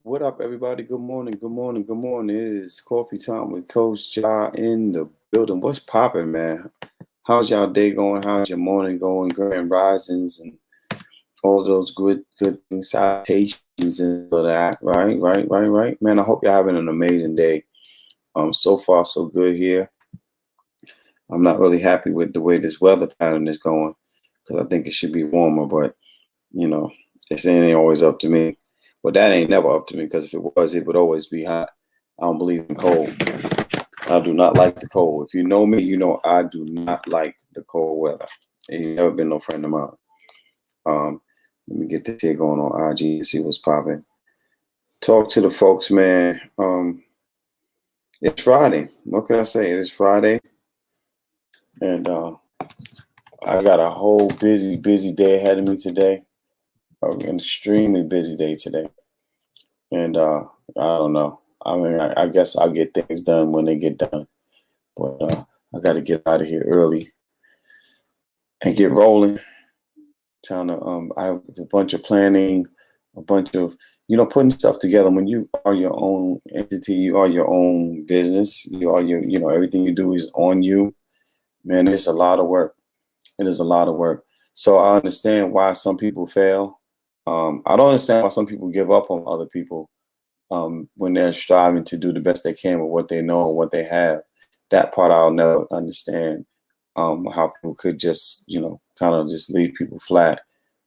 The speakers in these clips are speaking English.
What up, everybody? Good morning, good morning, good morning. It is coffee time with Coach Ja in the building. What's popping, man? How's y'all day going? How's your morning going? Grand risings and all those good things, salutations and all that. Right. Man, I hope you're having an amazing day. So far so good here. I'm not really happy with the way this weather pattern is going because I think it should be warmer, but you know, it ain't always up to me. But that ain't never up to me because if it was, it would always be hot. I don't believe in cold. I do not like the cold. If you know me, you know I do not like the cold weather. He's never been no friend of mine. Let me get this here going on IG and see what's popping. Talk to the folks, man. It's Friday. What can I say? It is Friday, and I got a whole busy day ahead of me today. An extremely busy day today. And I don't know. I mean, I guess I'll get things done when they get done. But I got to get out of here early and get rolling. I have a bunch of planning, a bunch of, putting stuff together. When you are your own entity, you are your own business. You are everything you do is on you. Man, it's a lot of work. It is a lot of work. So I understand why some people fail. I don't understand why some people give up on other people when they're striving to do the best they can with what they know and what they have. That part I'll never understand. How people could just, kind of just leave people flat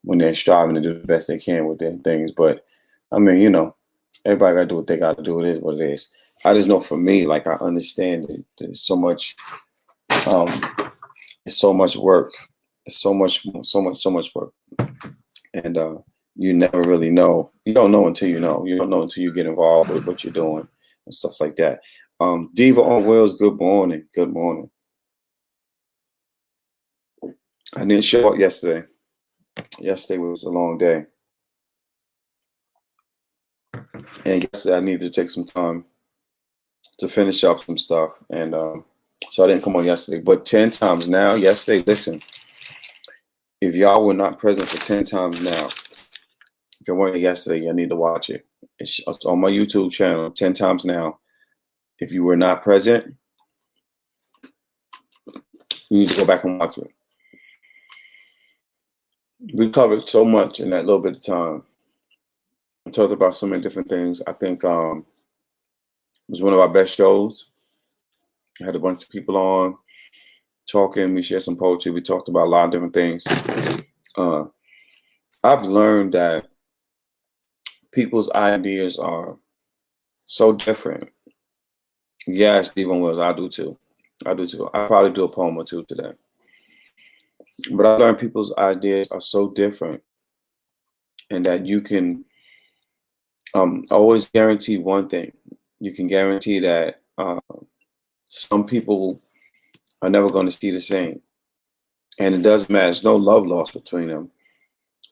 when they're striving to do the best they can with their things. But I mean, everybody got to do what they got to do. It is what it is. I just know for me, like I understand that there's so much, it's so much work. It's so much work. And you never really know. You don't know until you know. You don't know until you get involved with what you're doing and stuff like that. Diva on Wheels, good morning. Good morning. I didn't show up yesterday. Yesterday was a long day. And yesterday I needed to take some time to finish up some stuff. And so I didn't come on yesterday. But 10 times now, yesterday, listen, if y'all were not present for 10 times now, if you weren't yesterday, you need to watch it. It's on my YouTube channel, 10 times now. If you were not present, you need to go back and watch it. We covered so much in that little bit of time. We talked about so many different things. I think it was one of our best shows. I had a bunch of people on talking. We shared some poetry. We talked about a lot of different things. I've learned that people's ideas are so different. Yeah, Stephen Wills, I do too. I probably do a poem or two today. But I learned people's ideas are so different, and that you can always guarantee one thing. You can guarantee that some people are never going to see the same. And it doesn't matter. There's no love lost between them.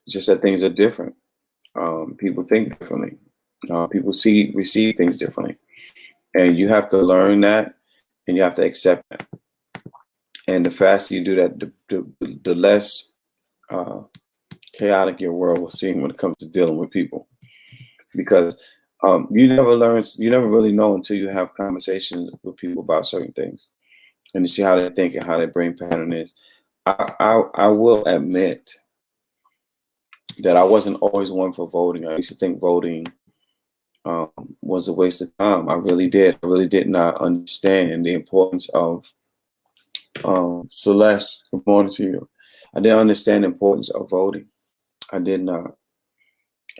It's just that things are different. People think differently. People receive things differently. And you have to learn that, and you have to accept that. And the faster you do that, the less chaotic your world will seem when it comes to dealing with people. Because you never really know until you have conversations with people about certain things, and you see how they think and how their brain pattern is. I will admit that I wasn't always one for voting. I used to think voting was a waste of time. I really did. I really did not understand the importance of Celeste. Good morning to you. I didn't understand the importance of voting. I did not.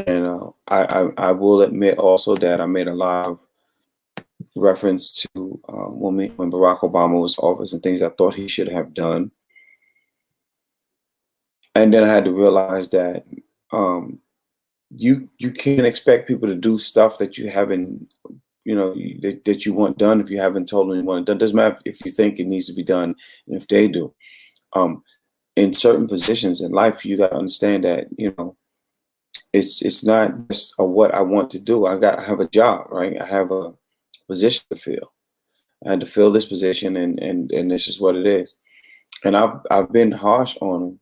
And I will admit also that I made a lot of reference to when Barack Obama was in office and things I thought he should have done. And then I had to realize that you can't expect people to do stuff that you haven't, that you want done if you haven't told them you want it done. Doesn't matter if you think it needs to be done, and if they do. In certain positions in life, you got to understand that it's not just what I want to do. I have a job, right? I have a position to fill. I had to fill this position, and this is what it is. And I've been harsh on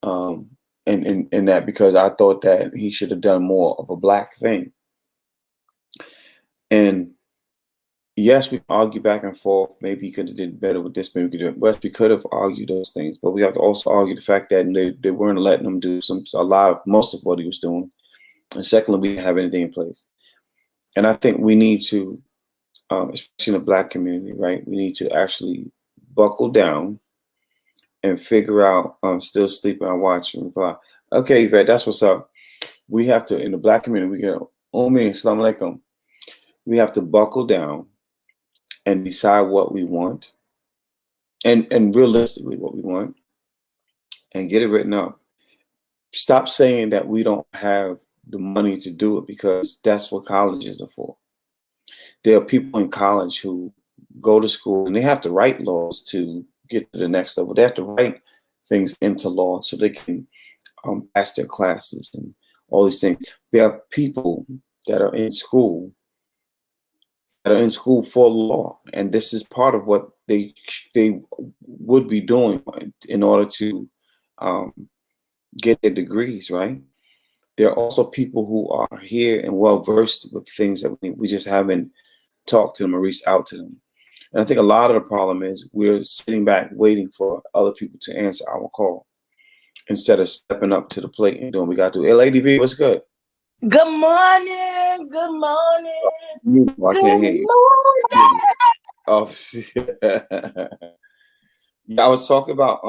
him, in that because I thought that he should have done more of a black thing. And yes, we can argue back and forth. Maybe he could have did better with this. Maybe we could do it. We could have argued those things, but we have to also argue the fact that they weren't letting him do most of what he was doing. And secondly, we didn't have anything in place. And I think we need to, especially in the Black community, right? We need to actually buckle down and figure out. Still sleeping. I watch and reply. Okay, Yvette, that's what's up. We have to, in the Black community, we get Omi, Assalamu alaikum. We have to buckle down and decide what we want, and realistically what we want, and get it written up. Stop saying that we don't have the money to do it, because that's what colleges are for. There are people in college who go to school and they have to write laws to get to the next level. They have to write things into law so they can pass their classes and all these things. There are people that are in school for law, and this is part of what they would be doing in order to get their degrees, right? There are also people who are here and well versed with things that we just haven't talked to them or reached out to them. And I think a lot of the problem is we're sitting back waiting for other people to answer our call instead of stepping up to the plate and doing what we got to do. Hey, Lady V, what's good? Good morning. Good morning. I can't hear you. Oh, yeah, I was talking about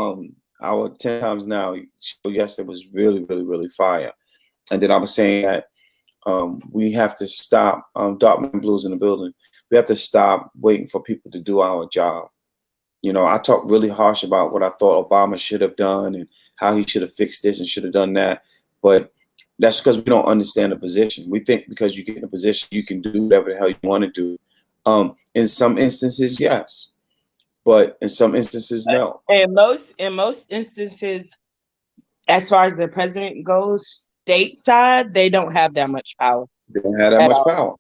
our 10 times now show yesterday was really, really, really fire. And then I was saying that we have to stop, Darkman Blues in the building. We have to stop waiting for people to do our job. You know, I talked really harsh about what I thought Obama should have done and how he should have fixed this and should have done that. But that's because we don't understand the position. We think because you get in a position, you can do whatever the hell you want to do. In some instances, yes. But in some instances, no. In most instances, as far as the president goes, stateside, they don't have that much power. They don't have that much power.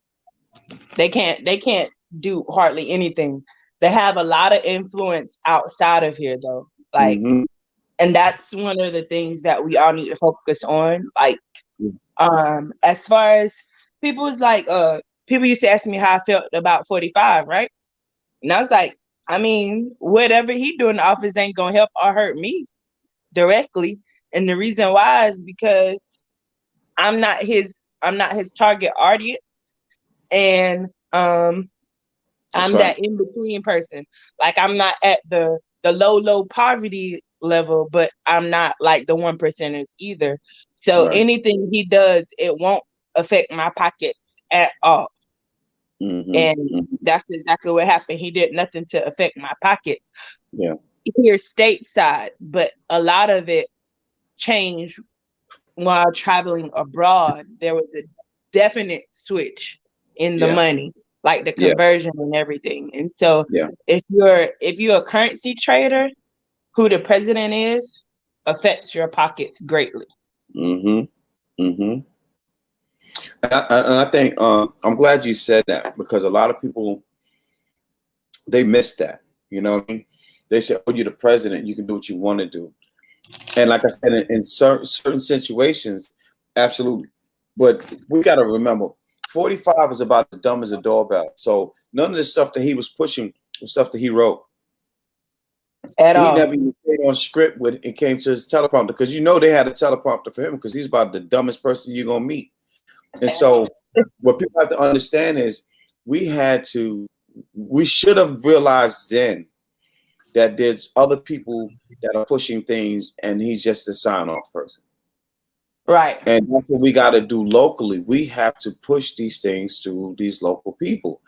They can't do hardly anything. They have a lot of influence outside of here, though. Like, and that's one of the things that we all need to focus on. Like, as far as people used to ask me how I felt about 45, right? And I was like, I mean, whatever he do in the office ain't gonna help or hurt me directly. And the reason why is because I'm not his target audience, and I'm that in between person. Like, I'm not at the low poverty level, but I'm not like the 1%ers either. So anything he does, it won't affect my pockets at all. And that's exactly what happened. He did nothing to affect my pockets. Yeah. Here stateside, but a lot of it changed while traveling abroad. There was a definite switch in the money, like the conversion and everything. And so if you're a currency trader, who the president is affects your pockets greatly. And I think I'm glad you said that, because a lot of people, they miss that. You know what I mean? They say, "Oh, you're the president. You can do what you want to do." And like I said, in certain situations, absolutely. But we got to remember, 45 is about as dumb as a doorbell. So none of the stuff that he was pushing was stuff that he wrote. He never even stayed on script when it came to his teleprompter, because you know they had a teleprompter for him, because he's about the dumbest person you're gonna meet. And so what people have to understand is we should have realized then that there's other people that are pushing things and he's just a sign-off person. Right. And that's what we got to do locally. We have to push these things to these local people.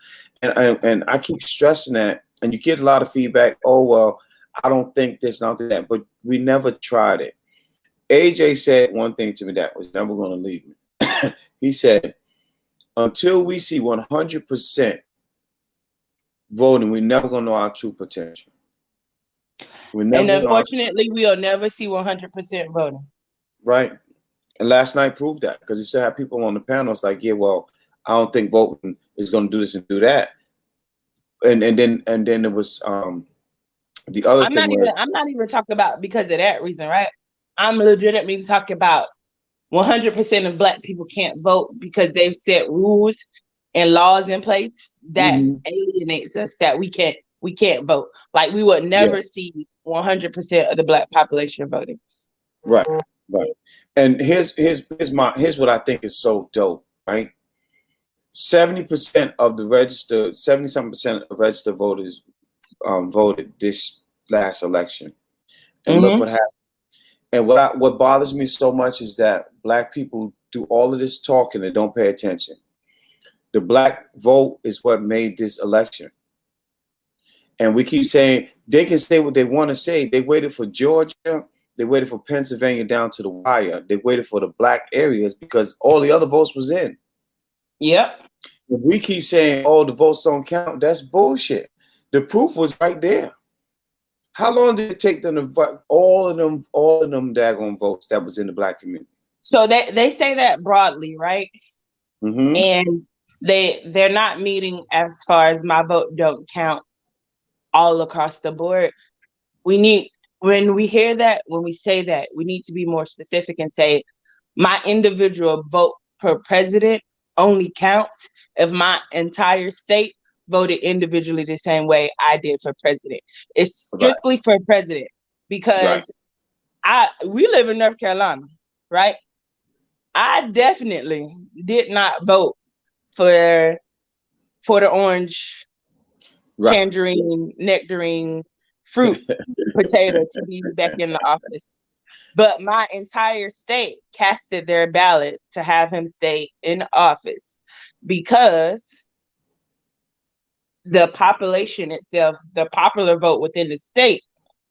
And I keep stressing that, and you get a lot of feedback. Oh, well, I don't think this, not that, but we never tried it. AJ said one thing to me that was never going to leave me. He said, until we see 100% voting, we're never going to know our true potential. And unfortunately, we'll never see 100% voting. Right. And last night proved that, because you still have people on the panel. It's like, yeah, well, I don't think voting is going to do this and do that. And then there was the other thing. I'm not even talking about because of that reason, right? I'm legitimately talking about 100% of Black people can't vote because they've set rules and laws in place that Mhm. alienates us, that we can't vote. Like we would Yeah. never see 100% of the Black population voting. Right. Right. And here's what I think is so dope. Right. 70% of the registered 70-something% of registered voters voted this last election, and look Mm-hmm. what happened. And what bothers me so much is that Black people do all of this talking and don't pay attention. The Black vote is what made this election. And we keep saying they can say what they want to say. They waited for Georgia. They waited for Pennsylvania down to the wire. They waited for the Black areas because all the other votes was in. Yep. If we keep saying, oh, the votes don't count, that's bullshit. The proof was right there. How long did it take them to vote all of them daggone votes that was in the Black community? So they say that broadly, right? Mm-hmm. And they're not meeting as far as my vote don't count all across the board. When we hear that, when we say that, we need to be more specific and say my individual vote per president only counts if my entire state voted individually the same way I did for president. It's Right. strictly for president Right. because we live in North Carolina, right? I definitely did not vote for the orange, Right. tangerine, nectarine, fruit potato to be back in the office. But my entire state casted their ballot to have him stay in office because the population itself, the popular vote within the state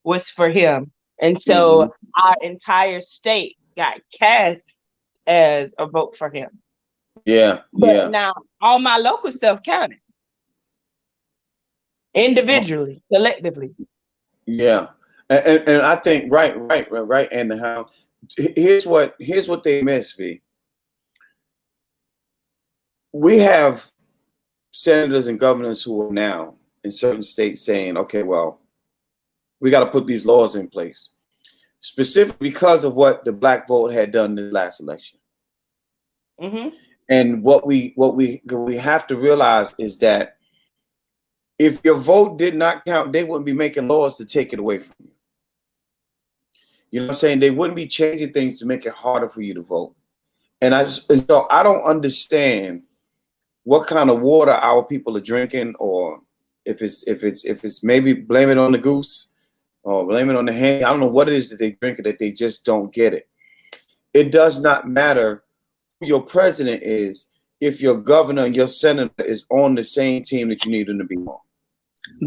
was for him. And Mm-hmm. so our entire state got cast as a vote for him. Yeah. But Yeah. now all my local stuff counted individually, collectively. Yeah. And I think right. And how here's what they miss, V. We have senators and governors who are now in certain states saying, okay, well, we got to put these laws in place, specifically because of what the Black vote had done in the last election. Mm-hmm. And what we have to realize is that if your vote did not count, they wouldn't be making laws to take it away from you. You know what I'm saying? They wouldn't be changing things to make it harder for you to vote. So I don't understand what kind of water our people are drinking, or if it's maybe blame it on the goose or blame it on the hen. I don't know what it is that they drink, that they just don't get it. It does not matter who your president is if your governor and your senator is on the same team that you need them to be on.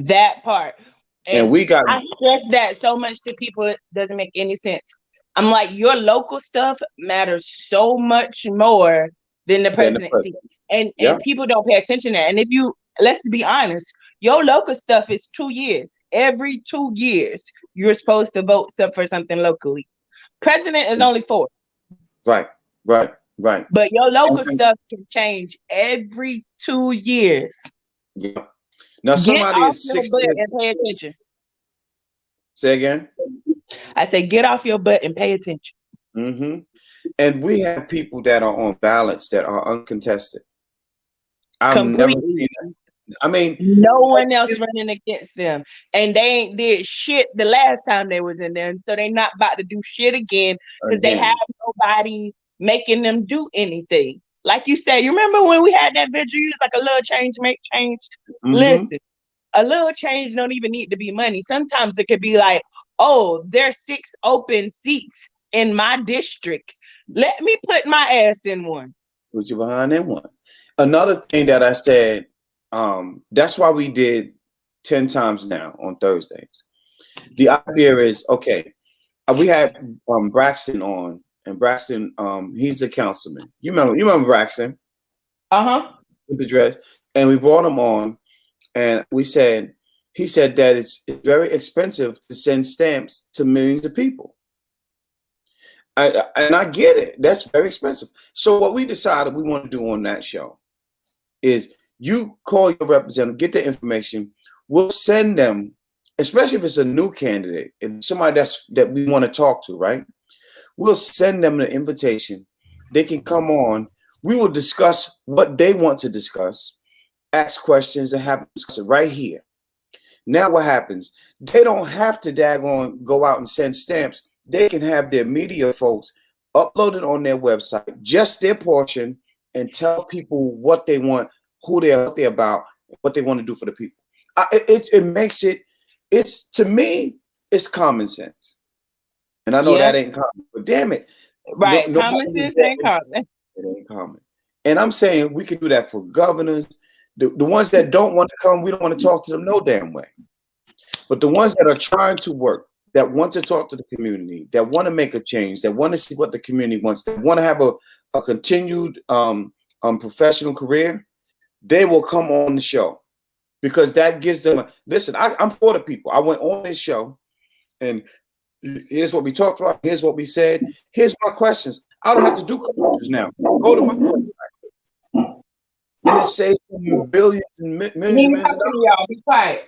That part. And we got I stress that so much to people, it doesn't make any sense. I'm like, your local stuff matters so much more than the presidency. And people don't pay attention to that. And if you, let's be honest, your local stuff is 2 years. Every 2 years, you're supposed to vote for something locally. President is only 4. Right. But your local stuff can change every 2 years. Yeah. Now somebody is 6 years and pay attention. Say again? I say get off your butt and pay attention. Mm-hmm. And we have people that are on ballots that are uncontested. I've never seen that. I mean, no one else running against them, and they ain't did shit the last time they was in there, so they not about to do shit again because they have nobody making them do anything. Like you said, you remember when we had that video? You was like, a little change make change. Mm-hmm. Listen, a little change don't even need to be money. Sometimes it could be like, oh, there's 6 open seats in my district. Let me put my ass in one. Put you behind that one. Another thing that I said, that's why we did 10 times now on Thursdays. The idea is, okay, we had Braxton on, and Braxton, he's a councilman. You remember Braxton? With the dress. And we brought him on, and he said that it's very expensive to send stamps to millions of people. And I get it. That's very expensive. So what we decided we want to do on that show is you call your representative, get the information. We'll send them, especially if it's a new candidate, if somebody that we want to talk to, right? We'll send them the invitation. They can come on. We will discuss what they want to discuss, ask questions, and have discussion right here. Now what happens? They don't have to daggone go out and send stamps. They can have their media folks upload it on their website, just their portion, and tell people what they want, who they are, what they're about, what they want to do for the people. It makes it, it's, to me, it's common sense. And I know Yeah. that ain't common, but damn it. Right. Common sense ain't common. It ain't common. And I'm saying we can do that for governors. The ones that don't want to come, we don't want to talk to them no damn way. But the ones that are trying to work, that want to talk to the community, that want to make a change, that want to see what the community wants, that want to have a continued professional career, they will come on the show, because that gives them listen, I'm for the people. I went on this show and here's what we talked about, here's what we said, here's my questions. I don't have to do commercials now. Go to my website. And it saves billions and millions of dollars. Y'all be quiet.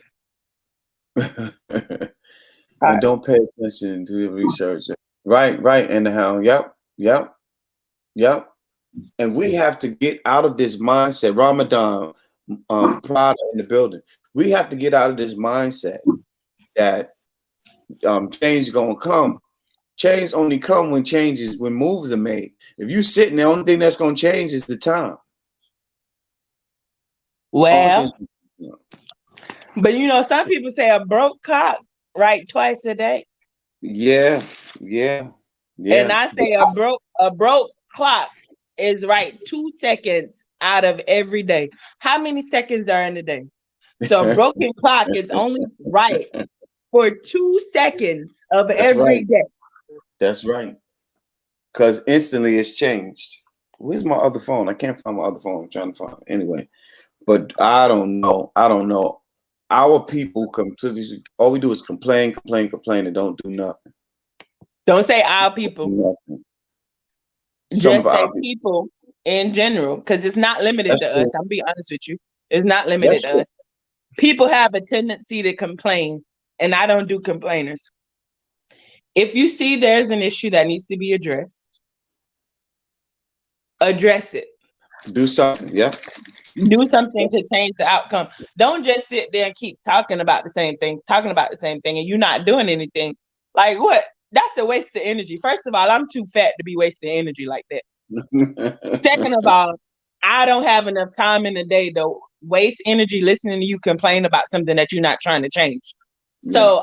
And don't pay attention to the research. Right, and how? Yep. And we have to get out of this mindset. Ramadan, Prada in the building. We have to get out of this mindset that change is gonna come. Change only come when moves are made. If you sitting, the only thing that's gonna change is the time. Well, but you know, some people say a broke clock right twice a day. Yeah. And I say a broke clock is right 2 seconds out of every day. How many seconds are in a day? So a broken clock is only right for 2 seconds of every day. That's right. Because instantly it's changed. Where's my other phone? I can't find my other phone. I'm trying to find it. Anyway, but I don't know. Our people completely, all we do is complain, and don't do nothing. Don't say our people. Just say people in general, because it's not limited to us. I'm being honest with you. It's not limited to us. People have a tendency to complain, and I don't do complainers. If you see there's an issue that needs to be addressed, address it. Do something, yeah. Do something to change the outcome. Don't just sit there and keep talking about the same thing, and you're not doing anything. Like what? That's a waste of energy. First of all, I'm too fat to be wasting energy like that. Second of all, I don't have enough time in the day to waste energy listening to you complain about something that you're not trying to change. So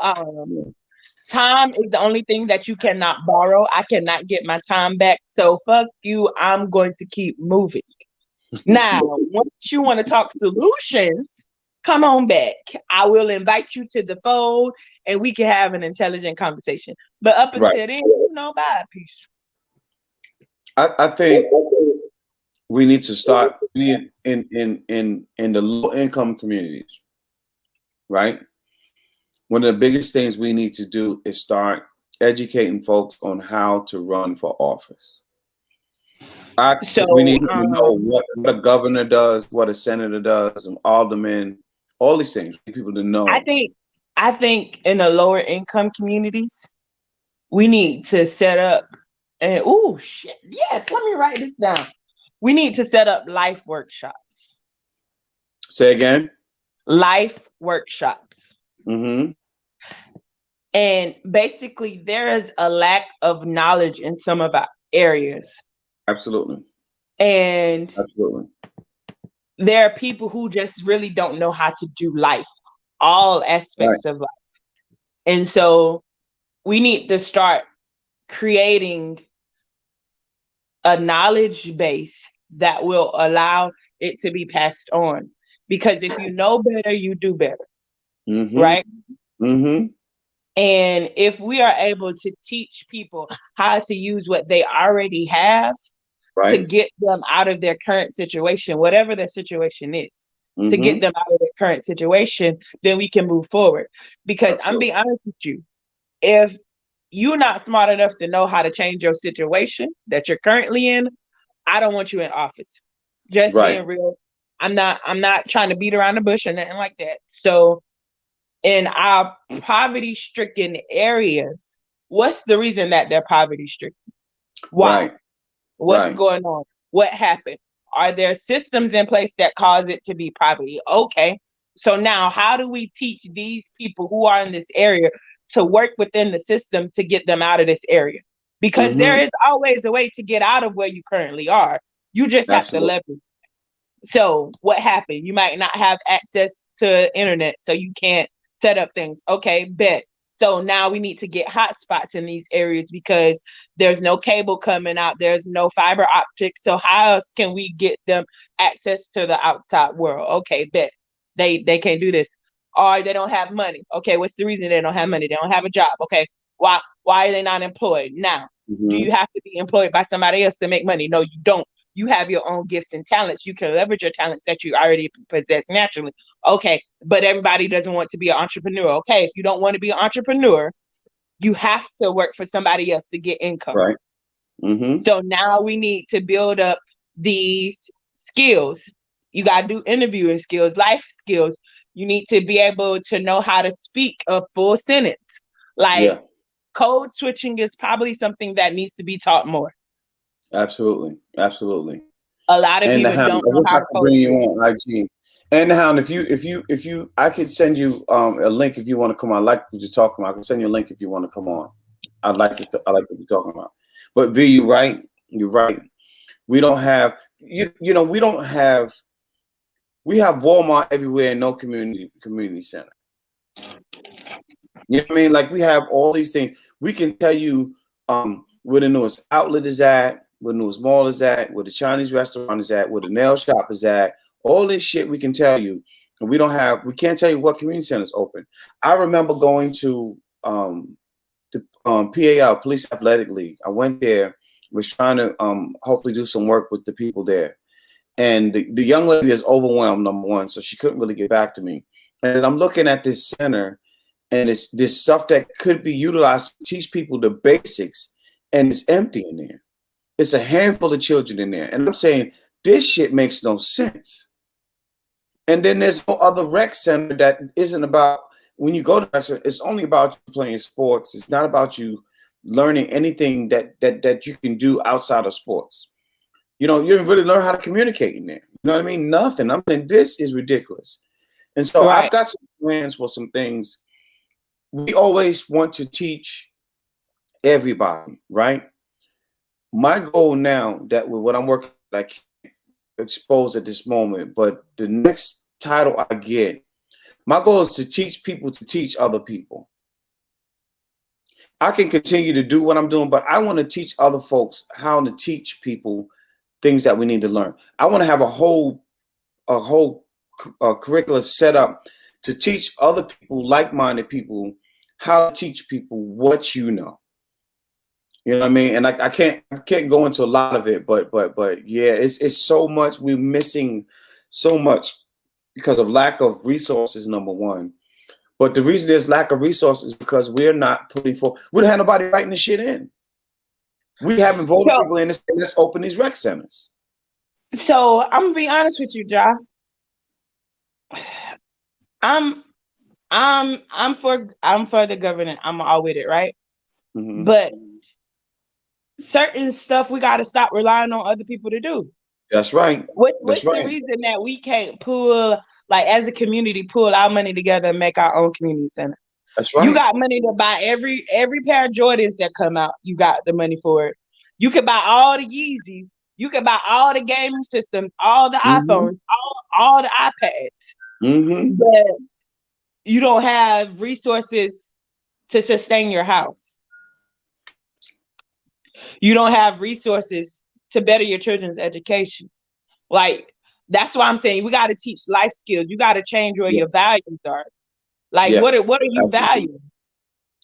time is the only thing that you cannot borrow. I cannot get my time back. So fuck you. I'm going to keep moving. Now, once you want to talk solutions, come on back. I will invite you to the fold and we can have an intelligent conversation. But up until then, bye, peace. I think we need to start in the low income communities, right? One of the biggest things we need to do is start educating folks on how to run for office. We need to know what a governor does, what a senator does, and aldermen, all these things. We need people to know. I think in the lower income communities, we need to set up let me write this down. We need to set up life workshops. Say again? Life workshops. Mm-hmm. And basically, there is a lack of knowledge in some of our areas. Absolutely. And there are people who just really don't know how to do life, all aspects of life. And so we need to start creating a knowledge base that will allow it to be passed on. Because if you know better, you do better. Mm-hmm. Right? Mm-hmm. And if we are able to teach people how to use what they already have to get them out of their current situation, whatever their situation is, to get them out of their current situation, then we can move forward. Because I'm being honest with you, if you're not smart enough to know how to change your situation that you're currently in, I don't want you in office. Just being real. I'm not trying to beat around the bush or nothing like that. So in our poverty-stricken areas, what's the reason that they're poverty-stricken? Why? What's going on? What happened? Are there systems in place that cause it to be poverty? Okay. So now how do we teach these people who are in this area to work within the system to get them out of this area? Because there is always a way to get out of where you currently are. You just have to leverage. So what happened? You might not have access to internet, so you can't set up things. Okay, bet. So now we need to get hotspots in these areas because there's no cable coming out. There's no fiber optics. So how else can we get them access to the outside world? Okay, bet. They can't do this. Or they don't have money. Okay, what's the reason they don't have money? They don't have a job. Okay, why are they not employed? Now, do you have to be employed by somebody else to make money? No, you don't. You have your own gifts and talents. You can leverage your talents that you already possess naturally. Okay, but everybody doesn't want to be an entrepreneur. Okay, if you don't want to be an entrepreneur, you have to work for somebody else to get income. Right. So now we need to build up these skills. You got to do interviewing skills, life skills. You need to be able to know how to speak a full sentence. Like code switching is probably something that needs to be taught more. Absolutely. Absolutely. A lot of And the people Hound, don't I know wish how I to could code bring you switch. on IG. And the Hound, if you, I could send you a link if you want to come on. I like what you're talking about. I can send you a link if you want to come on. I like what you're talking about. But V, you're right. You're right. We don't have we don't have. We have Walmart everywhere and no community center. You know what I mean? Like we have all these things. We can tell you where the newest outlet is at, where the newest mall is at, where the Chinese restaurant is at, where the nail shop is at. All this shit we can tell you. And we can't tell you what community center is open. I remember going to the PAL, Police Athletic League. I went there, was trying to hopefully do some work with the people there. And the young lady is overwhelmed, number one, so she couldn't really get back to me. And I'm looking at this center, and it's this stuff that could be utilized to teach people the basics, and it's empty in there. It's a handful of children in there. And I'm saying, this shit makes no sense. And then there's no other rec center that isn't about, when you go to rec center, it's only about you playing sports. It's not about you learning anything that you can do outside of sports. You didn't really learn how to communicate in there. You know what I mean? Nothing. I'm saying this is ridiculous. And so I've got some plans for some things. We always want to teach everybody, right? My goal now that with what I'm working, I can't expose at this moment, but the next title I get, my goal is to teach people to teach other people. I can continue to do what I'm doing, but I want to teach other folks how to teach people things that we need to learn. I want to have a whole curriculum set up to teach other people, like-minded people, how to teach people what you know. You know what I mean? And I can't go into a lot of it, but yeah, it's so much. We're missing so much because of lack of resources, number one. But the reason there's lack of resources is because we're not putting forth. We don't have nobody writing the shit in. We haven't voted people in. Let's open these rec centers. So I'm gonna be honest with you, Ja. I'm for the government. I'm all with it, right? But certain stuff we got to stop relying on other people to do. That's right. What's the reason that we can't pull, like as a community, pull our money together and make our own community center? That's right. You got money to buy every pair of Jordans that come out. You got the money for it. You can buy all the Yeezys. You can buy all the gaming systems, all the iPhones, all the iPads. But you don't have resources to sustain your house. You don't have resources to better your children's education. Like, that's why I'm saying we got to teach life skills. You got to change where your values are. Like, what are you valuing?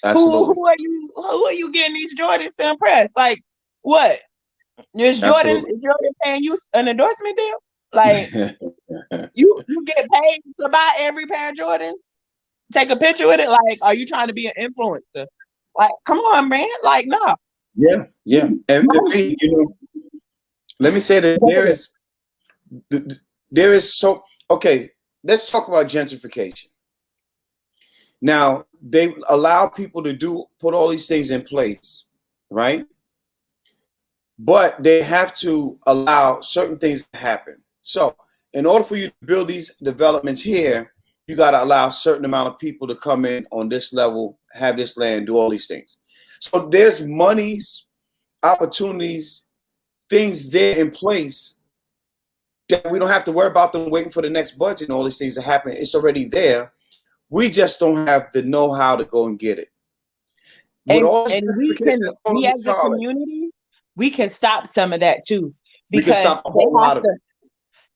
Absolutely. Who are you getting these Jordans to impress? Like, what? Is Jordan paying you an endorsement deal? Like, you get paid to buy every pair of Jordans? Take a picture with it? Like, are you trying to be an influencer? Like, come on, man. Like, no. Yeah. And let me say that there is so, okay, let's talk about gentrification. Now, they allow people to put all these things in place, right? but they have to allow certain things to happen. So in order for you to build these developments here, you got to allow a certain amount of people to come in on this level, have this land, do all these things. So there's monies, opportunities, things there in place that we don't have to worry about them waiting for the next budget and all these things to happen. It's already there. We just don't have the know-how to go and get it. With all this And we gentrification, as a community, we can stop some of that too, we can because stop a whole lot of it.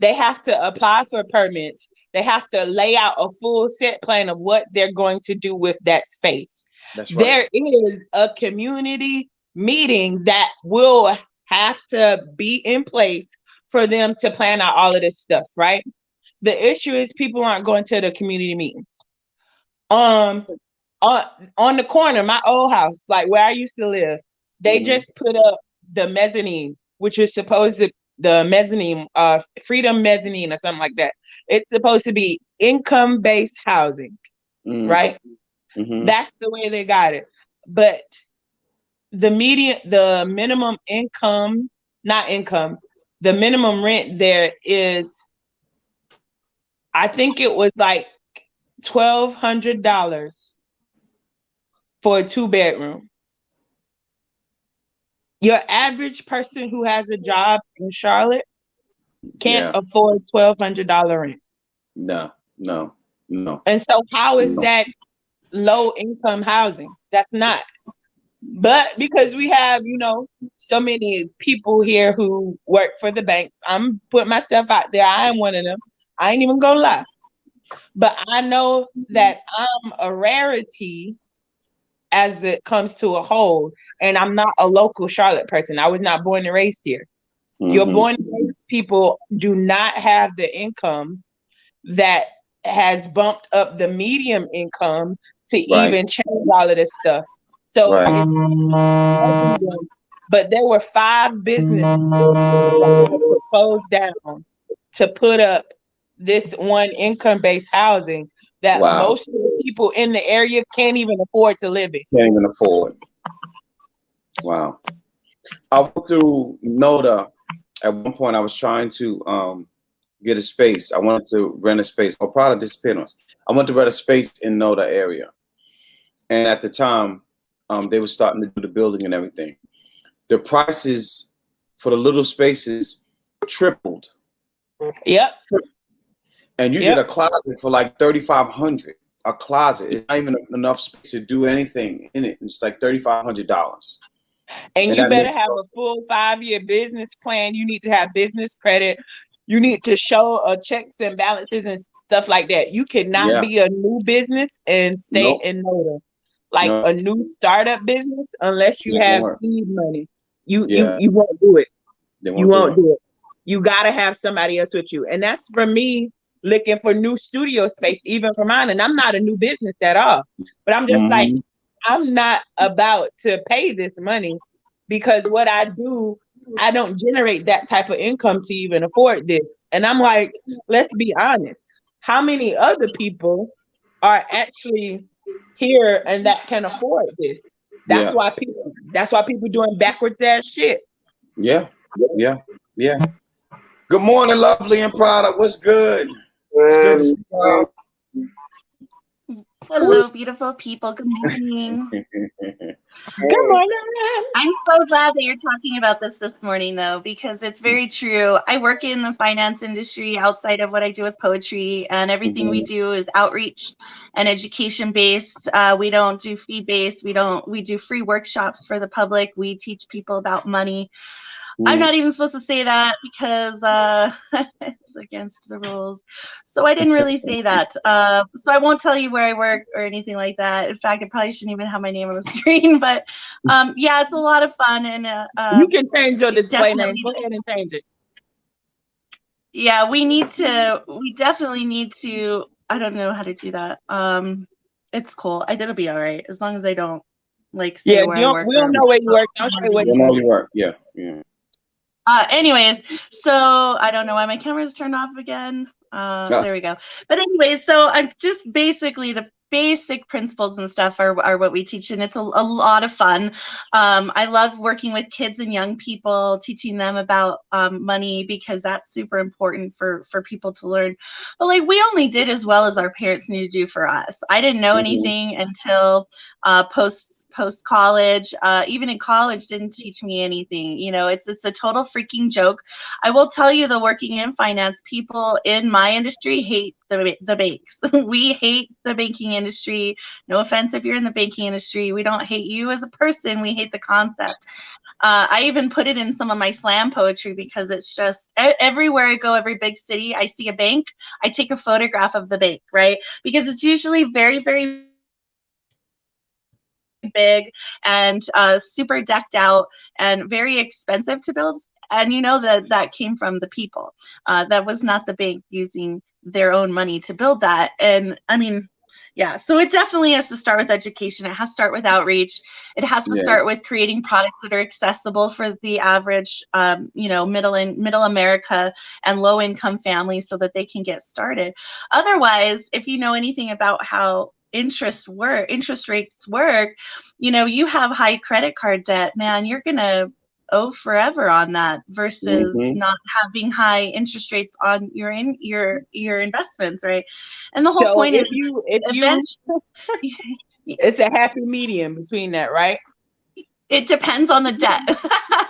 they have to apply for permits. They have to lay out a full set plan of what they're going to do with that space. That's right. There is a community meeting that will have to be in place for them to plan out all of this stuff, right? The issue is people aren't going to the community meetings. On the corner, my old house, like where I used to live, they just put up the mezzanine, which is supposed to the mezzanine, freedom mezzanine or something like that. It's supposed to be income-based housing, right? That's the way they got it. But the minimum income, the minimum rent there is, I think it was like $1,200 for a 2-bedroom. Your average person who has a job in Charlotte can't afford $1,200 rent. No. And so how is that low income housing? That's not. But because we have, so many people here who work for the banks, I'm putting myself out there. I am one of them. I ain't even gonna lie. But I know that I'm a rarity as it comes to a whole, and I'm not a local Charlotte person. I was not born and raised here. Your born and raised people do not have the income that has bumped up the medium income to even change all of this stuff. So, but there were 5 businesses that proposed down to put up this one income-based housing that most of the people in the area can't even afford to live in. Can't even afford. Wow. I went through NODA. At one point, I was trying to get a space. I wanted to rent a space. Oh, product disappeared on us. I wanted to rent a space in NODA area. And at the time, they were starting to do the building and everything. The prices for the little spaces tripled. Yep. And you get a closet for like $3,500. A closet. It's not even enough space to do anything in it. It's like $3,500. And you better have a full 5-year business plan. You need to have business credit. You need to show checks and balances and stuff like that. You cannot be a new business and stay in NODA. Like a new startup business, unless you have seed money. You won't do it. You won't do it. You gotta have somebody else with you. And that's for me looking for new studio space, even for mine. And I'm not a new business at all. But I'm just like, I'm not about to pay this money because what I do, I don't generate that type of income to even afford this. And I'm like, let's be honest. How many other people are actually here and that can afford this? That's why people doing backwards ass shit. Yeah. Good morning, lovely and proud. What's good? It's good to see you. Hello, beautiful people. Good morning. Good morning. I'm so glad that you're talking about this morning, though, because it's very true. I work in the finance industry outside of what I do with poetry, and everything we do is outreach and education based. We don't do fee based. We do free workshops for the public. We teach people about money. I'm not even supposed to say that because it's against the rules. So I didn't really say that. So I won't tell you where I work or anything like that. In fact, I probably shouldn't even have my name on the screen. But yeah, it's a lot of fun. And you can change your display name. Go ahead and change it. Yeah, we definitely need to. I don't know how to do that. It's cool. It'll be all right as long as I don't say where I work. We don't know where you work. Don't say where you work. Yeah. Anyways, so I don't know why my camera's turned off again. There we go. But anyways, so I'm just basically basic principles and stuff are what we teach, and it's a lot of fun. I love working with kids and young people, teaching them about money, because that's super important for people to learn. But like, we only did as well as our parents needed to do for us. I didn't know anything until post college. Even in college, didn't teach me anything. You know, it's a total freaking joke. I will tell you, the working in finance people in my industry hate the banks. We hate the banking industry. No offense if you're in the banking industry. We don't hate you as a person. We hate the concept. I even put it in some of my slam poetry, because it's just everywhere I go, every big city, I see a bank, I take a photograph of the bank, right? Because it's usually very, very big and super decked out and very expensive to build. And you know that came from the people. That was not the bank using their own money to build that. And I mean, yeah, so it definitely has to start with education. It has to start with outreach. It has to start with creating products that are accessible for the average, you know, middle America and low income families, so that they can get started. Otherwise, if you know anything about how interest rates work, you know, you have high credit card debt, man, you're gonna owe forever on that, versus not having high interest rates on your investments, right? And the whole point is, it's a happy medium between that, right? It depends on the debt.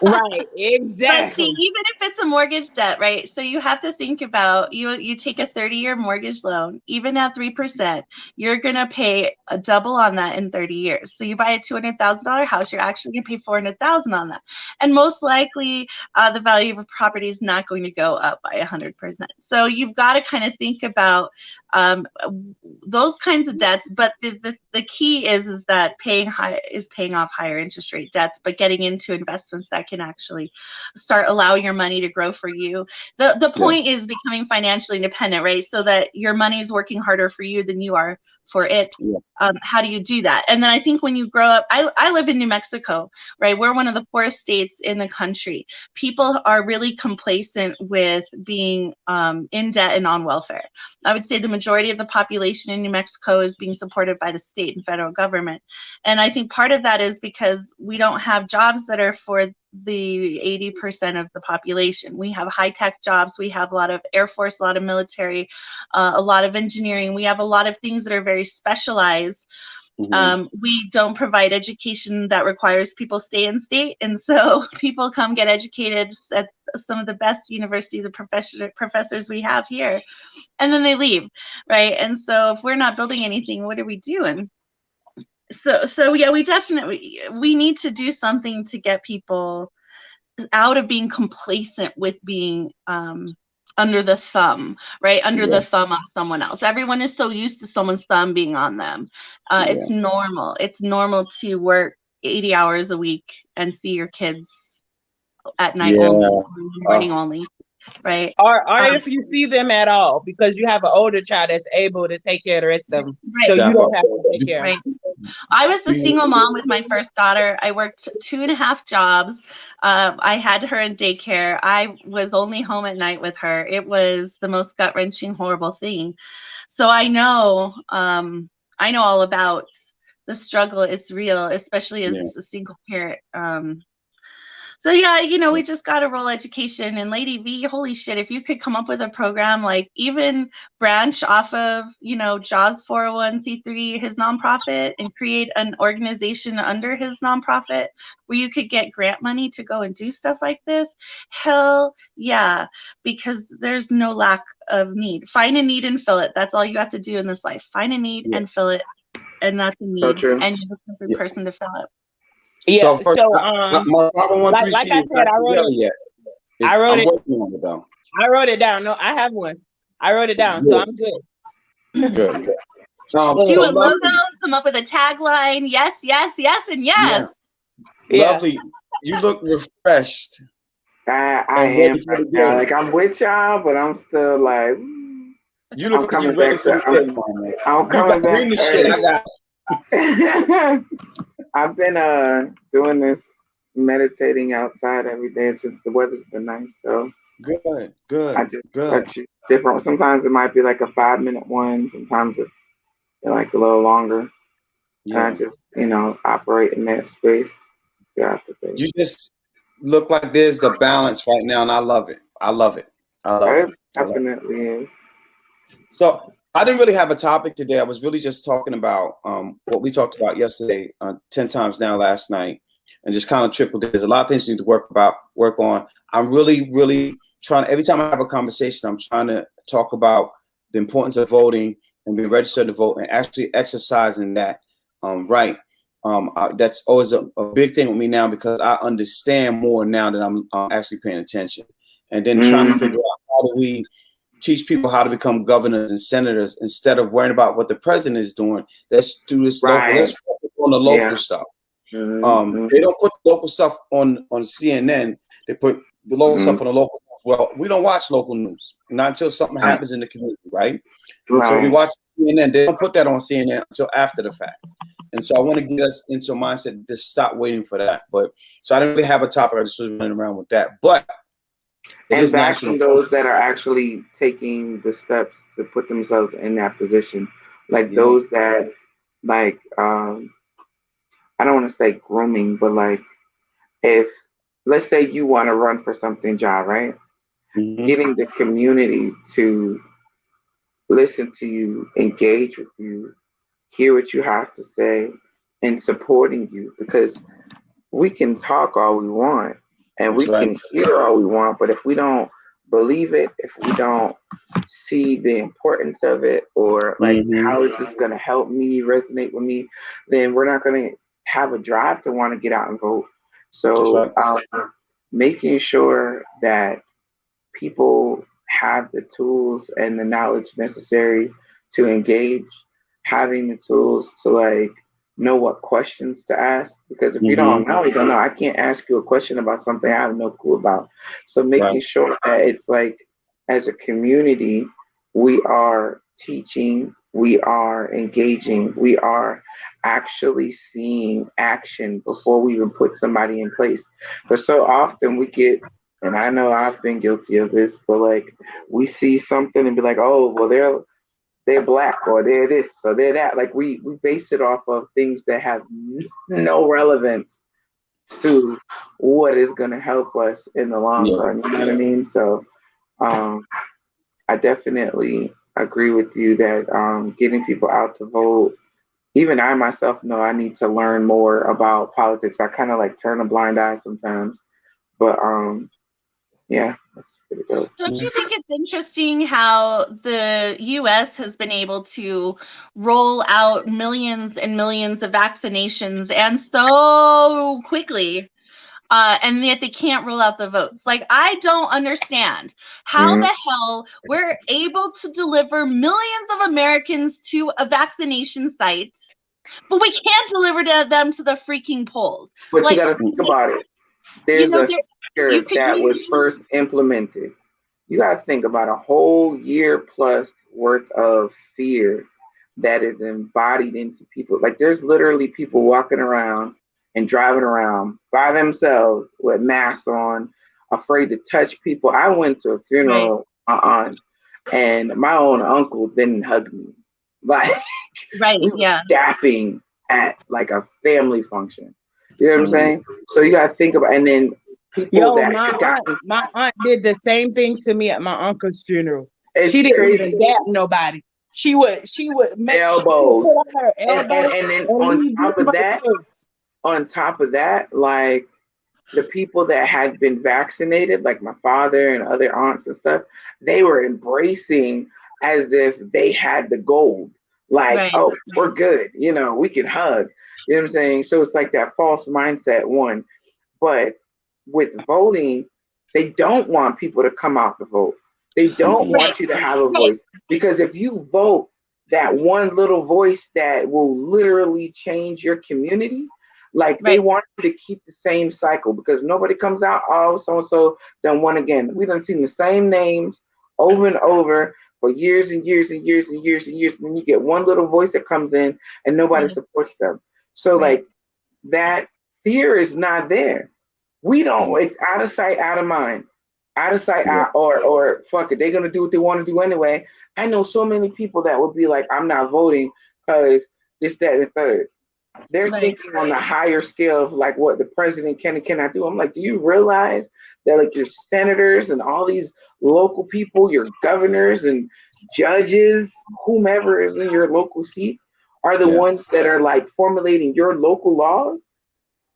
Right, exactly. But see, even if it's a mortgage debt, right? So you have to think about, you take a 30-year mortgage loan, even at 3%, you're gonna pay a double on that in 30 years. So you buy a $200,000 house, you're actually gonna pay $400,000 on that. And most likely, the value of a property is not going to go up by 100%. So you've got to kind of think about those kinds of debts. But the key is that paying off higher interest rate debts, but getting into investments that can actually start allowing your money to grow for you. The point is becoming financially independent, right? So that your money is working harder for you than you are for it. How do you do that? And then I think when you grow up, I live in New Mexico, right? We're one of the poorest states in the country. People are really complacent with being in debt and on welfare. I would say the majority of the population in New Mexico is being supported by the state and federal government. And I think part of that is because we don't have jobs that are for the 80% of the population. We have high-tech jobs. We have a lot of Air Force, a lot of military, a lot of engineering. We have a lot of things that are very specialized. We don't provide education that requires people stay in state. And so people come get educated at some of the best universities and professors we have here, and then they leave, right? And so if we're not building anything, what are we doing? So yeah, we need to do something to get people out of being complacent with being under the thumb, right? Under the thumb of someone else. Everyone is so used to someone's thumb being on them. It's normal. It's normal to work 80 hours a week and see your kids at night only, morning only, right? Or if you see them at all, because you have an older child that's able to take care of the rest of them. Right. So you don't have to take care of them. I was the single mom with my first daughter. I worked 2.5 jobs. I had her in daycare. I was only home at night with her. It was the most gut-wrenching, horrible thing. So I know all about the struggle. It's real, especially as a single parent. So yeah, you know, we just got to roll education. And Lady V, holy shit, if you could come up with a program, like even branch off of, you know, JAWS 401c3, his nonprofit, and create an organization under his nonprofit where you could get grant money to go and do stuff like this, hell yeah, because there's no lack of need. Find a need and fill it. That's all you have to do in this life. Find a need and fill it. And that's a need. So true. And you're the perfect person to fill it. Yeah. So, first, my 501c like I said, I wrote it down. No, I have one. I wrote it down, so I'm good. Good. Do a logo, come up with a tagline. Yes, yes, yes, and yes. Yeah. Lovely. You look refreshed. I am. Like I'm with y'all, but I'm still like. You look like you're ready for the good one. I'm coming back. Shit, I got. I've been doing this meditating outside every day since the weather's been nice. So good. I just touch different. Sometimes it might be like a 5-minute one. Sometimes it's like a little longer. Yeah. And I just, operate in that space throughout the day. You just look like there's a balance right now, and I love it. I love it. I love it. It definitely is. So I didn't really have a topic today. I was really just talking about what we talked about yesterday, 10 times now last night, and just kind of trickled. There's a lot of things you need to work on. I'm really, really trying. Every time I have a conversation, I'm trying to talk about the importance of voting and being registered to vote and actually exercising that right. That's always a big thing with me now because I understand more now that I'm actually paying attention, and then trying to figure out how do we teach people how to become governors and senators instead of worrying about what the president is doing. Let's do this local. Let's focus on the local stuff. They don't put the local stuff on CNN. They put the local stuff on the local news. Well, we don't watch local news, not until something happens in the community, right? So we watch CNN. They don't put that on CNN until after the fact. And so I want to get us into a mindset to stop waiting for that. But so I didn't really have a topic. I just was running around with that. But and backing those that are actually taking the steps to put themselves in that position, like those that, like, I don't want to say grooming, but like, if let's say you want to run for something, job, right? Getting the community to listen to you, engage with you, hear what you have to say, and supporting you, because we can talk all we want and we can hear all we want, but if we don't believe it, if we don't see the importance of it, or like how is this going to help me, resonate with me, then we're not going to have a drive to want to get out and vote. So making sure that people have the tools and the knowledge necessary to engage, having the tools to like know what questions to ask, because if you don't know, you don't know. I can't ask you a question about something I have no clue about. So making sure that it's like, as a community, we are teaching, we are engaging, we are actually seeing action before we even put somebody in place. But so often we get, and I know I've been guilty of this, but like we see something and be like, oh, well, they're black, or they're this, or they're that. Like we base it off of things that have no relevance to what is going to help us in the long run. You know what I mean? So I definitely agree with you that getting people out to vote, even I myself know I need to learn more about politics. I kind of like turn a blind eye sometimes, but yeah, that's pretty dope. Don't you think it's interesting how the US has been able to roll out millions and millions of vaccinations and so quickly, and yet they can't roll out the votes? Like, I don't understand how the hell we're able to deliver millions of Americans to a vaccination site, but we can't deliver them to the freaking polls. But like, you got to think about it. There's a fear that was first implemented. You got to think about a whole year plus worth of fear that is embodied into people. Like, there's literally people walking around and driving around by themselves with masks on, afraid to touch people. I went to a funeral, my aunt, and my own uncle didn't hug me. Like, we were dapping at like a family function. You know what I'm saying? So you got to think about, and then people my aunt did the same thing to me at my uncle's funeral. She didn't even dap nobody. She would make elbows. Put on her elbows, and then on top of that, like the people that had been vaccinated, like my father and other aunts and stuff, they were embracing as if they had the gold. Like, oh, we're good. You know, we can hug. You know what I'm saying? So it's like that false mindset, one. But with voting, they don't want people to come out to vote. They don't want you to have a voice. Because if you vote that one little voice that will literally change your community, like they want you to keep the same cycle, because nobody comes out, oh, so-and-so done won again. We done seen the same names over and over for years and years and years and years and years. And then you get one little voice that comes in and nobody supports them. So like that fear is not there. We don't, it's out of sight, out of mind. Out of sight, out, or fuck it, they're gonna do what they want to do anyway. I know so many people that would be like, I'm not voting because this, that, and the third. They're Right. thinking on the higher scale of like what the president can and cannot do. I'm like, do you realize that like your senators and all these local people, your governors and judges, whomever is in your local seats, are the ones that are like formulating your local laws?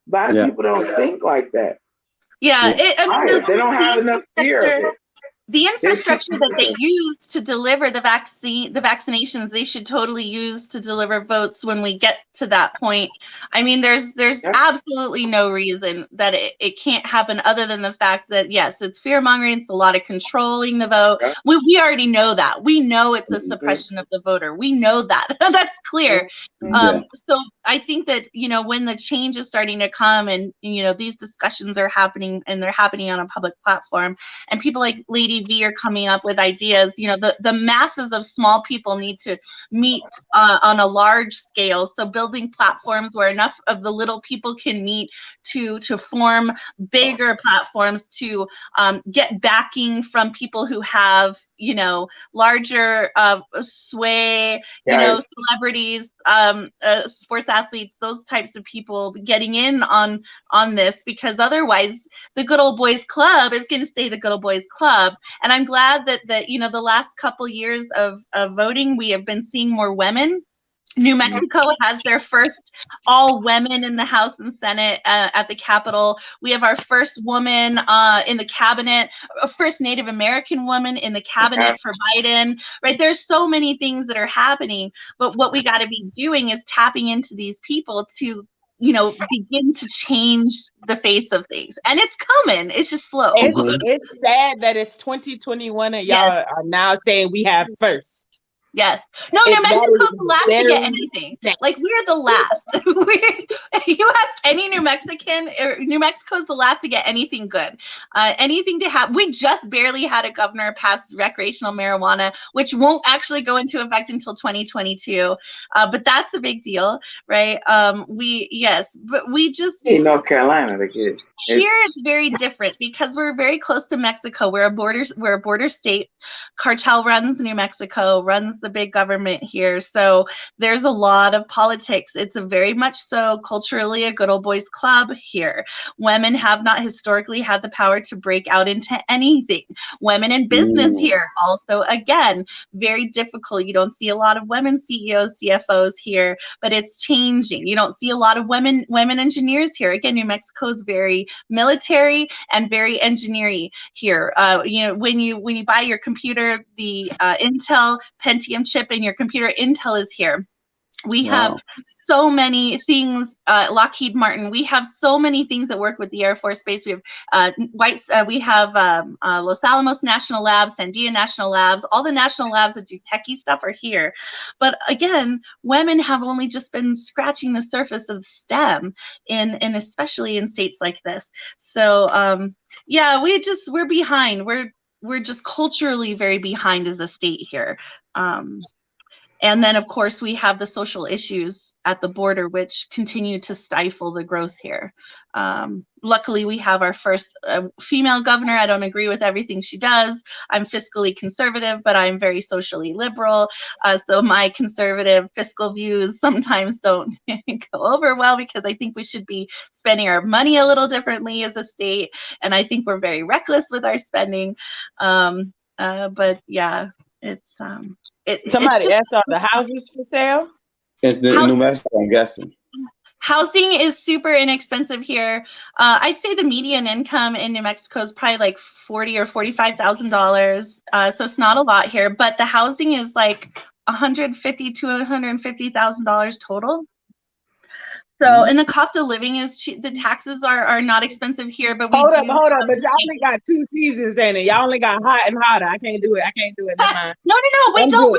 A lot of people don't think like that. Yeah, I mean, they don't have enough fear of it. The infrastructure that they use to deliver the vaccinations, they should totally use to deliver votes when we get to that point. I mean, there's absolutely no reason that it can't happen other than the fact that, yes, it's fear mongering. It's a lot of controlling the vote. We already know that. We know it's a suppression of the voter. We know that. That's clear. So I think that, you know, when the change is starting to come and, you know, these discussions are happening and they're happening on a public platform and people like Lady V are coming up with ideas, you know, the masses of small people need to meet on a large scale. So building platforms where enough of the little people can meet to form bigger platforms, to get backing from people who have, you know, larger sway, you know, celebrities, sports athletes, those types of people getting in on this, because otherwise the good old boys club is going to stay the good old boys club. And I'm glad that you know, the last couple years of voting, we have been seeing more women. New Mexico has their first all women in the House and Senate at the Capitol. We have our first woman in the cabinet, first Native American woman in the cabinet for Biden, right? There's so many things that are happening, but what we got to be doing is tapping into these people to, you know, begin to change the face of things. And it's coming. It's just slow. It's sad that it's 2021 and y'all are now saying we have first. Yes. No, New Mexico's the last to get anything. Like, we're the last. You ask any New Mexican, New Mexico's the last to get anything good. Anything to have. We just barely had a governor pass recreational marijuana, which won't actually go into effect until 2022. But that's a big deal, right? But we just. In North Carolina, they get. Here it's very different because we're very close to Mexico. We're a border state. Cartel runs New Mexico, runs the big government here. So there's a lot of politics. It's a very much so culturally a good old boys club here. Women have not historically had the power to break out into anything. Women in business here also, again, very difficult. You don't see a lot of women CEOs, CFOs here, but it's changing. You don't see a lot of women engineers here. Again, New Mexico is very military and very engineering here. You know, when you buy your computer, the Intel Pentium chip in your computer, Intel is here. We have so many things, Lockheed Martin. We have so many things that work with the Air Force Base. We have Los Alamos National Labs, Sandia National Labs. All the national labs that do techie stuff are here. But again, women have only just been scratching the surface of STEM, in especially in states like this. So yeah, we're behind. We're just culturally very behind as a state here. And then, of course, we have the social issues at the border, which continue to stifle the growth here. Luckily, we have our first female governor. I don't agree with everything she does. I'm fiscally conservative, but I'm very socially liberal. So my conservative fiscal views sometimes don't go over well, because I think we should be spending our money a little differently as a state. And I think we're very reckless with our spending. But yeah, it's somebody asked all the houses for sale. It's the New Mexico, I'm guessing. Housing is super inexpensive here. I'd say the median income in New Mexico is probably like $40,000 or $45,000. So it's not a lot here, but the housing is like $150,000 to $150,000 total. So, and the cost of living is cheap. The taxes are not expensive here, but hold up, but y'all only got 2 seasons in it. Y'all only got hot and hotter. I can't do it. No, we don't.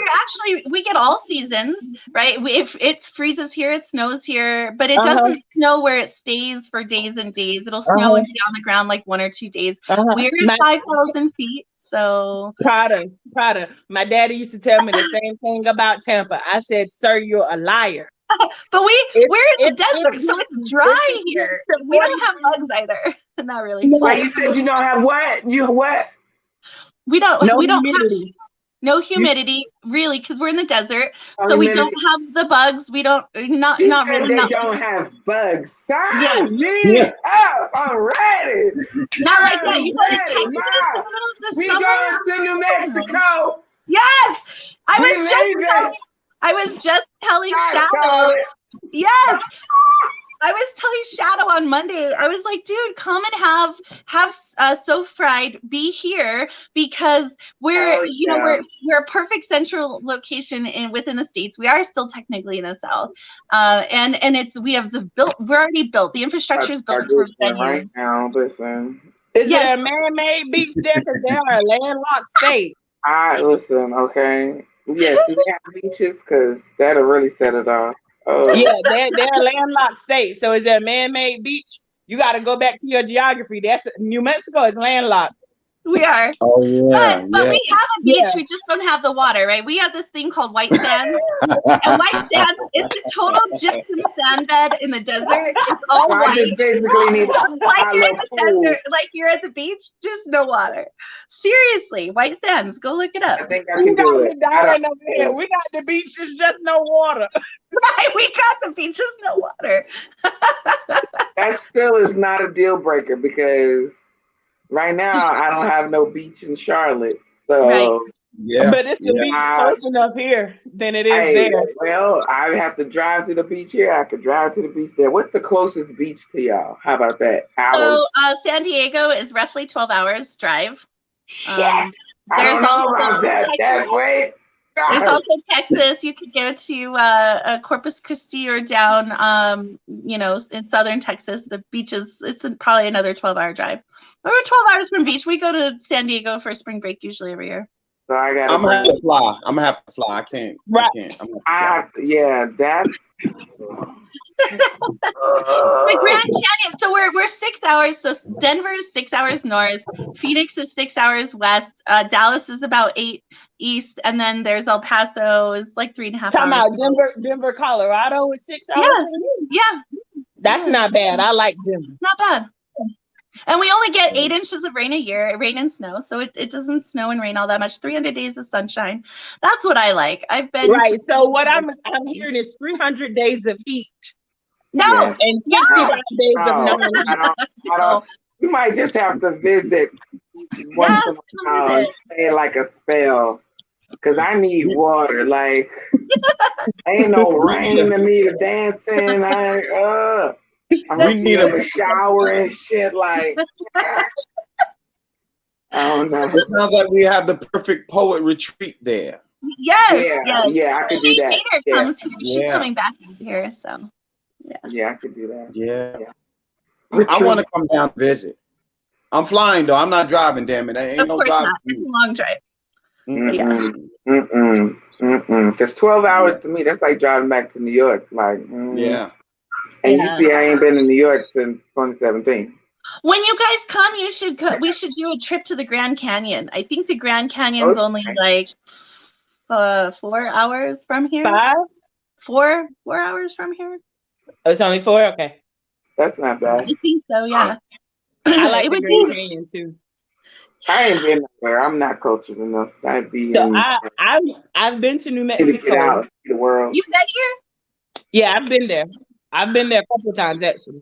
We get all seasons, right? If it freezes here, it snows here, but it doesn't snow where it stays for days and days. It'll snow and be on the ground like 1 or 2 days. We're at 5,000 feet. So Prada. My daddy used to tell me the same thing about Tampa. I said, sir, you're a liar. But we're in the desert, so it's dry here. We don't have bugs either. Not really. Why you said you don't have what? You what? We don't have no humidity, really, because we're in the desert. So we don't have the bugs. We don't, not really. They don't have bugs. Sign Yeah. me up. I'm ready. Not like that. You go to Texas ready, in the Ma. middle of the We summer. going to New Mexico. Yes. I We was just telling I Shadow. saw it. Yes. I was telling Shadow on Monday, I was like, dude, come and have So Fried be here, because we're we're a perfect central location within the States. We are still technically in the South, and we're already built. The infrastructure is built for venues. Right now, listen. Is there a man-made beach there? Because they are a landlocked state. Listen, okay. Yes, do they have beaches? Because that'll really set it off. Yeah, they're a landlocked state. So is there a man-made beach? You got to go back to your geography. That's New Mexico is landlocked. We are. Oh yeah, but we have a beach. We just don't have the water, right? We have this thing called white sand, and white sand is a total gypsum sand bed in the desert. It's all white. Just basically need like you're in the desert, like you're at the beach, just no water. Seriously, white sands. Go look it up. I think I can do it. We got the beaches, just no water. Right, we got the beaches, no water. That still is not a deal breaker, because right now I don't have no beach in Charlotte. So right. Yeah, but it's a beach close enough here than it is there. Well, I have to drive to the beach here. I could drive to the beach there. What's the closest beach to y'all? How about that? Hours? So San Diego is roughly 12 hours drive. Shit. I don't know about that. That's way. There's also Texas. You could go to Corpus Christi or down, in southern Texas. The beaches, it's probably another 12-hour drive. We're 12 hours from beach. We go to San Diego for spring break usually every year. So I'm gonna have to fly. I can't. Right. Yeah, that's. The Grand Canyon. So we're 6 hours. So Denver is 6 hours north. Phoenix is 6 hours west. Dallas is about 8 east, and then there's El Paso is like 3.5 hours. Talking about Denver, Colorado is 6 hours. Yeah. That's not bad. I like Denver. Not bad. And we only get 8 inches of rain a year, rain and snow. So it doesn't snow and rain all that much. 300 days of sunshine. That's what I like. I've been right. So what I'm hearing is 300 days of heat. No, and 65 days of no. You might just have to visit once in a while and stay like a spell. Because I need water. Like, ain't no rain to me to dance in. We need a shower and shit. Like, I don't know. It sounds like we have the perfect poet retreat there. Yes. Yeah, I could do that. Comes here. She's coming back here, so yeah, I could do that. Yeah. I want to come down and visit. I'm flying though. I'm not driving. Damn it, ain't no driving. It's a long drive. Because 12 hours to me, that's like driving back to New York. Like, yeah. And you see, I ain't been in New York since 2017. When you guys come, we should do a trip to the Grand Canyon. I think the Grand Canyon's only like 4 hours from here. 5? 4 hours from here. Oh, it's only 4? Okay. That's not bad. I think so, yeah. I like the Grand Canyon too. I ain't been nowhere. I'm not cultured enough. I've been to New Mexico. Get out the world. You've been here? Yeah, I've been there. I've been there a couple of times actually.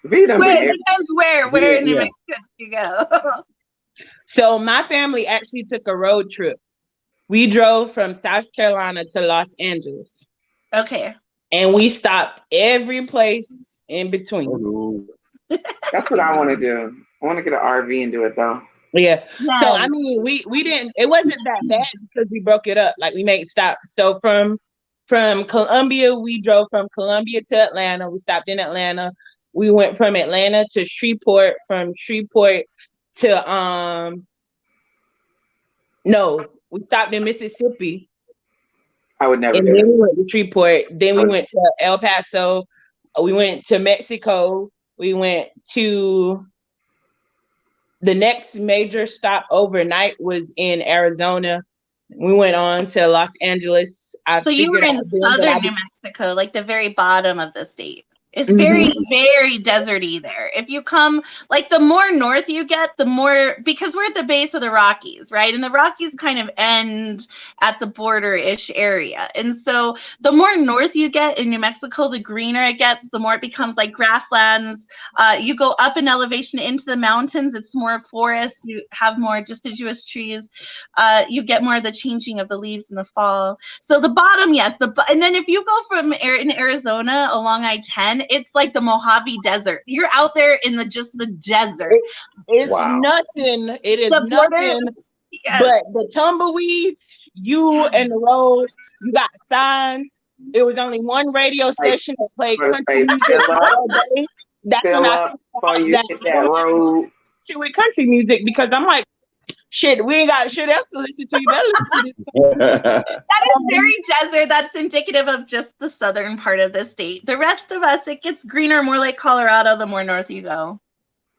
Where in New Mexico did you go? So my family actually took a road trip. We drove from South Carolina to Los Angeles. Okay. And we stopped every place in between. That's what I want to do. I want to get an RV and do it though. Yeah. So I mean, we didn't. It wasn't that bad because we broke it up. Like we made stops. So from Columbia, we drove from Columbia to Atlanta. We stopped in Atlanta. We went from Atlanta to Shreveport. From Shreveport to we stopped in Mississippi. I would never. And then we went to Shreveport. Then we went to El Paso. We went to Mexico. We went to the next major stop overnight was in Arizona. We went on to Los Angeles. So you were in southern New Mexico, like the very bottom of the state. It's very, very deserty there. If you come, like the more north you get, the more, because we're at the base of the Rockies, right? And the Rockies kind of end at the border-ish area. And so the more north you get in New Mexico, the greener it gets, the more it becomes like grasslands. You go up in elevation into the mountains, it's more forest. You have more deciduous trees. You get more of the changing of the leaves in the fall. So the bottom, yes. And then if you go from in Arizona along I-10, it's like the Mojave Desert. You're out there in the desert. It's nothing. It is nothing. Yes. But the tumbleweeds, you and the road, you got signs. There was only one radio station that played country music all day. That's when I hit that road. Shit with country music, because I'm like, shit, we ain't got shit else to listen to. You better listen to this. That is very desert. That's indicative of just the southern part of the state. The rest of us, it gets greener, more like Colorado, the more north you go.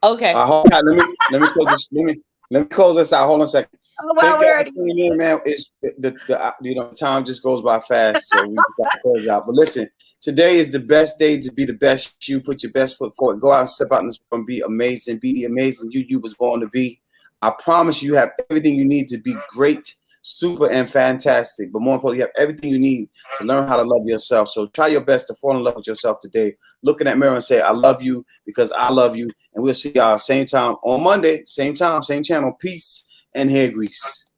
Okay. Hold on, let me close this. Let me close this out. Hold on a second. Oh, wow, we're already in, man. It's the time just goes by fast, so we just got to close out. But listen, today is the best day to be the best you. Put your best foot forward. Go out and step out in this world and be amazing. Be the amazing you was born to be. I promise you have everything you need to be great, super, and fantastic. But more importantly, you have everything you need to learn how to love yourself. So try your best to fall in love with yourself today. Look in that mirror and say, I love you because I love you. And we'll see y'all same time on Monday, same time, same channel. Peace and hair grease.